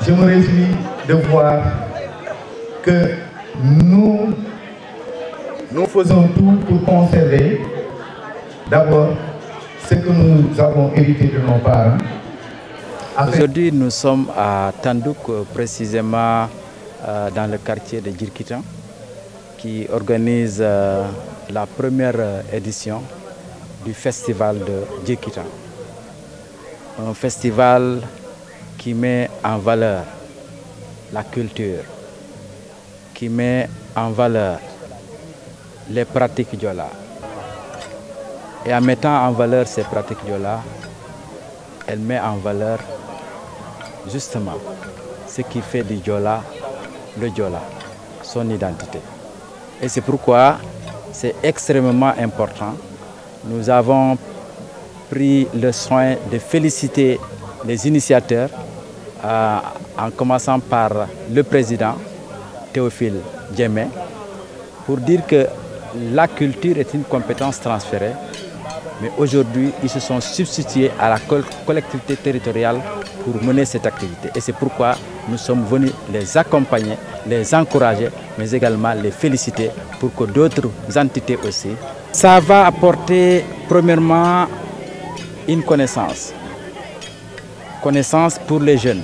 Je me réjouis de voir que nous faisons tout pour conserver d'abord ce que nous avons hérité de nos parents. Aujourd'hui, nous sommes à Tandouk, précisément dans le quartier de Djirkitan, qui organise la première édition du festival de Djirkitan. Un festival qui met en valeur la culture, qui met en valeur les pratiques Diola. Et en mettant en valeur ces pratiques Diola, elle met en valeur justement ce qui fait du Diola le Diola, son identité. Et c'est pourquoi c'est extrêmement important. Nous avons pris le soin de féliciter les initiateurs, en commençant par le président Théophile Djemé, pour dire que la culture est une compétence transférée, mais aujourd'hui ils se sont substitués à la collectivité territoriale pour mener cette activité. Et c'est pourquoi nous sommes venus les accompagner, les encourager, mais également les féliciter pour que d'autres entités aussi. Ça va apporter premièrement une connaissance pour les jeunes,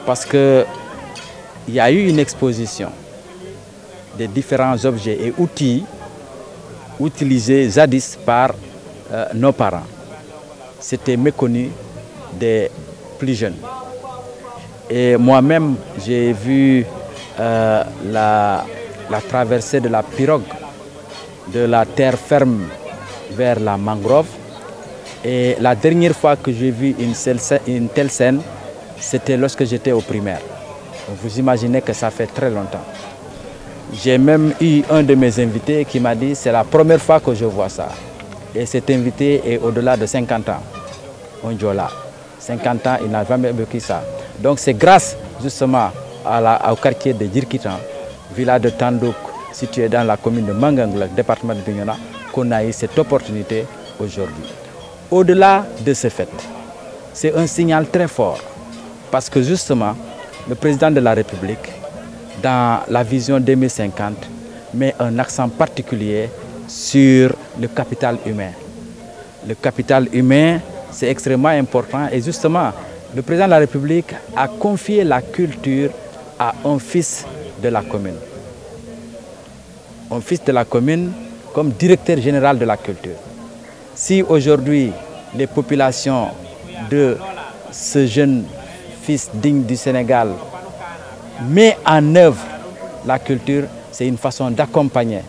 parce qu'il y a eu une exposition des différents objets et outils utilisés jadis par nos parents. C'était méconnu des plus jeunes. Et moi-même, j'ai vu la traversée de la pirogue de la terre ferme vers la mangrove. Et la dernière fois que j'ai vu une telle scène, c'était lorsque j'étais au primaire. Donc vous imaginez que ça fait très longtemps. J'ai même eu un de mes invités qui m'a dit c'est la première fois que je vois ça. Et cet invité est au-delà de 50 ans. Un Diola. 50 ans, il n'a jamais vécu ça. Donc c'est grâce justement au quartier de Djirkitan, village de Tandouk, situé dans la commune de Mangangoulak, département de Bignona, qu'on a eu cette opportunité aujourd'hui. Au-delà de ce fait, c'est un signal très fort parce que justement, le président de la République, dans la vision 2050, met un accent particulier sur le capital humain. Le capital humain, c'est extrêmement important et justement, le président de la République a confié la culture à un fils de la commune. Un fils de la commune comme directeur général de la culture. Si aujourd'hui, les populations de ce jeune fils digne du Sénégal met en œuvre la culture, c'est une façon d'accompagner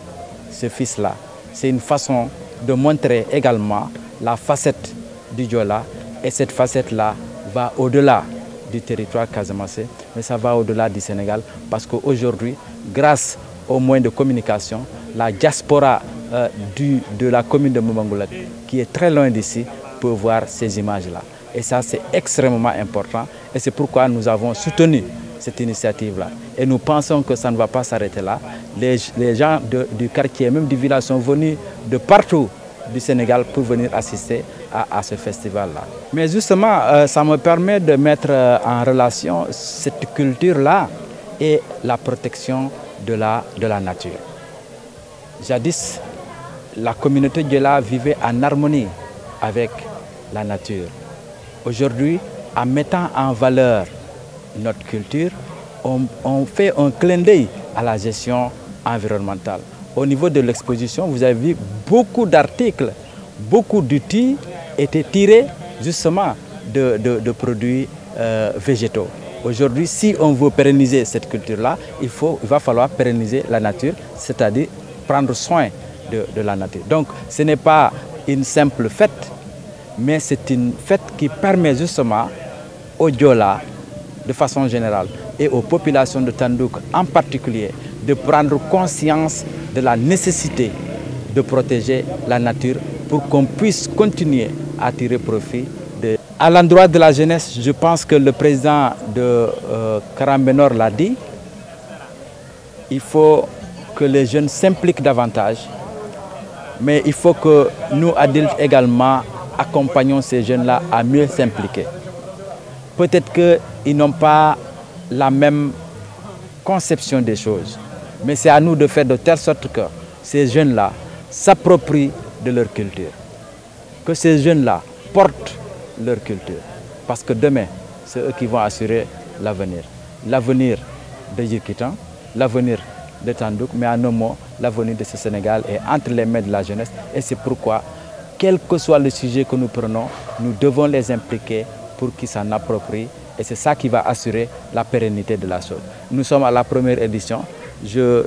ce fils-là. C'est une façon de montrer également la facette du Diola. Et cette facette-là va au-delà du territoire casamançais, mais ça va au-delà du Sénégal parce qu'aujourd'hui, grâce aux moyens de communication, la diaspora de la commune de Moumangoulat, qui est très loin d'ici, peut voir ces images-là. Et ça, c'est extrêmement important. Et c'est pourquoi nous avons soutenu cette initiative-là. Et nous pensons que ça ne va pas s'arrêter là. Les gens du quartier, même du village, sont venus de partout du Sénégal pour venir assister à ce festival-là. Mais justement, ça me permet de mettre en relation cette culture-là et la protection de la nature. Jadis, la communauté Diola vivait en harmonie avec la nature. Aujourd'hui, en mettant en valeur notre culture, on fait un clin d'œil à la gestion environnementale. Au niveau de l'exposition, vous avez vu beaucoup d'articles, beaucoup d'outils étaient tirés justement de produits végétaux. Aujourd'hui, si on veut pérenniser cette culture-là, il va falloir pérenniser la nature, c'est-à-dire prendre soin de la nature. Donc, ce n'est pas une simple fête, mais c'est une fête qui permet justement aux Diola, de façon générale, et aux populations de Tandouk en particulier, de prendre conscience de la nécessité de protéger la nature pour qu'on puisse continuer à tirer profit de... À l'endroit de la jeunesse, je pense que le président de Karam-Benor l'a dit, il faut que les jeunes s'impliquent davantage, mais il faut que nous, adultes également, accompagnons ces jeunes-là à mieux s'impliquer. Peut-être qu'ils n'ont pas la même conception des choses, mais c'est à nous de faire de telle sorte que ces jeunes-là s'approprient de leur culture, que ces jeunes-là portent leur culture, parce que demain, c'est eux qui vont assurer l'avenir. L'avenir de Yirkitan, l'avenir de Tandouk, mais en un mot, l'avenir de ce Sénégal est entre les mains de la jeunesse. Et c'est pourquoi, quel que soit le sujet que nous prenons, nous devons les impliquer pour qu'ils s'en approprient. Et c'est ça qui va assurer la pérennité de la chose. Nous sommes à la première édition. Je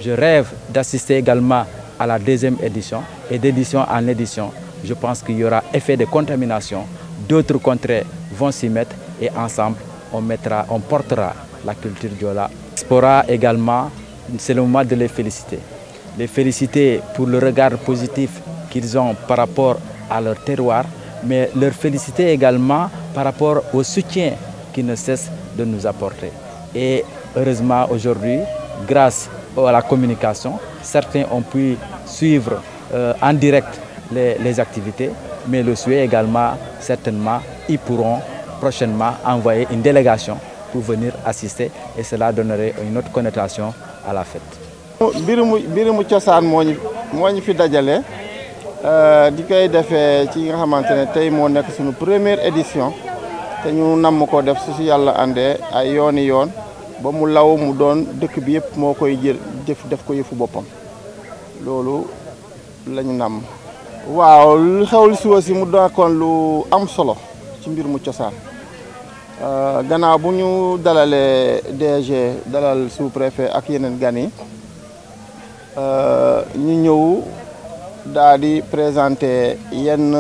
rêve d'assister également à la deuxième édition. Et d'édition en édition, je pense qu'il y aura effet de contamination. D'autres contrées vont s'y mettre et ensemble, on portera la culture Diola. Diaspora également, c'est le moment de les féliciter. Les féliciter pour le regard positif qu'ils ont par rapport à leur terroir, mais leur féliciter également par rapport au soutien qu'ils ne cessent de nous apporter. Et heureusement aujourd'hui, grâce à la communication, certains ont pu suivre en direct les activités, mais le souhait également, certainement, ils pourront prochainement envoyer une délégation pour venir assister et cela donnerait une autre connotation à la fête. Mbirimu cosaan moo ñu fi dajale di koy defee ci nga xamante ne tey moo nekk suñu première édition te ñu namm ko def su yàlla àndee ay yooni yoon ba mu law mu doon dëkk bi yëpp moo koy jël def ko yëfu boppam loolu lañu namm. waaw lu xewul si aussi mu doonoon lu am solo ci mbir mu cosaan gannaaw bu ñu dalalee DG dalal sous-préfet ak yeneen gan yi ñu ñëw daal di présenter yenn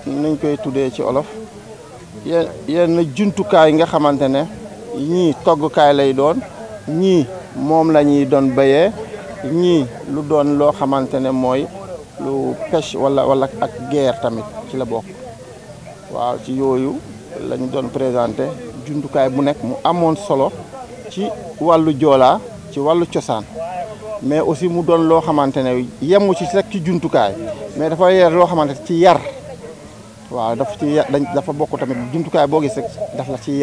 nuñ koy tuddee ci olof yenn jumtukaay nga xamante ne ñii toggukaay lay doon ñii moom la ñuy doon béyee ñii lu doon loo xamante ne mooy lu pêche wala ak guerre tamit ci la bokk waaw ci yooyu lañu doon présenté jumtukaay bu nekk mu amoon solo ci wàllu Joola ci wàllu cosaan mais aussi mu doon loo xamante ne yemu ci rek ci jumtukaay mais dafa yer loo xamante ci yar waaw dafa bokk tamit jumtukaay boo gis rek daf la ci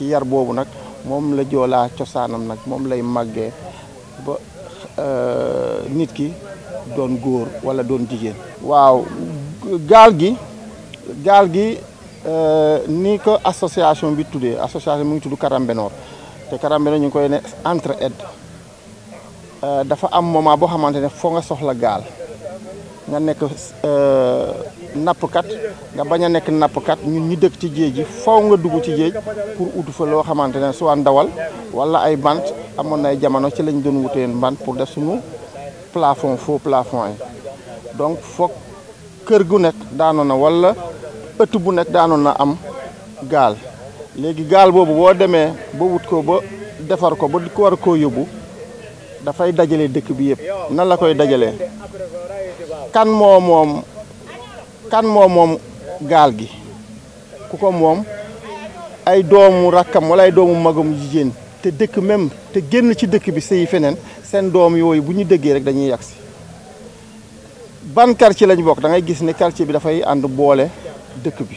yar boobu nag moom la Joola cosaanam nag moom lay màggee ba nit ki doon góor wala doon jigéen. waaw gaal gi ni ko association bi tuddee association mu ngi tudd Karam-Benor te Karam-Benor ñu ngi koy ne entraide dafa am moment boo xamante ne foo nga soxla gaal nga nekk nappkat nga bañ a nekk nappkat ñun ñu dëkk ci géej gi faw nga dugg ci géej pour ut fa loo xamante ne soit ndawal wala ay bant amoon na ay jamono ci lañ doon wutee bant pour def suñu plafond faux plafond yi donc foog kër gu nekk daanoon na wala ëtt bu nekk daanoon na am gaal léegi gaal boobu boo demee ba wut ko ba defar ko ba ko war koo yóbbu dafay dajale dëkk bi yëpp nan la koy dajalee kan moo moom gaal gi ku ko moom ay doomu rakkam wala ay doomu magam jigéen te dëkk même te génn ci dëkk bi sëyi feneen seen doom yooyu bu ñu dëggee rek dañuy yagsi ban quartier lañ bokk da ngay gis ne quartier bi dafay ànd boole dëkk bi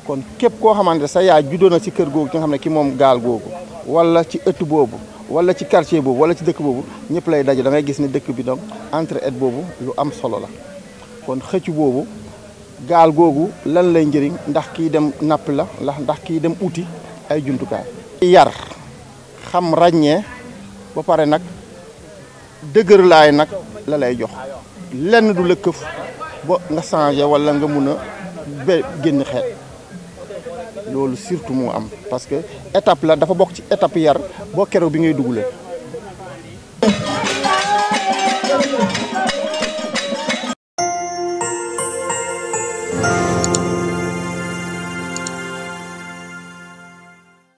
kon képp koo xamante sa yaay juddoo na ci kër googu nga xam ne ki moom gaal googu wala ci ëtt boobu wala ci quartier boobu wala ci dëkk boobu ñëpp lay daje da ngay gis ne dëkk bi donc entraide boobu lu am solo la kon xëcc boobu gaal googu lan lay njëriñ ndax kii dem napp la ndax kii dem uti ay jumtukaay. yar xam ràññee ba pare nag dëgër laay nag la lay jox lenn du la këf ba nga changé wala nga mun a génn xeet loolu surtout moo am parce que étape la dafa bokk ci étape yar boo keroog bi ngay dugalee.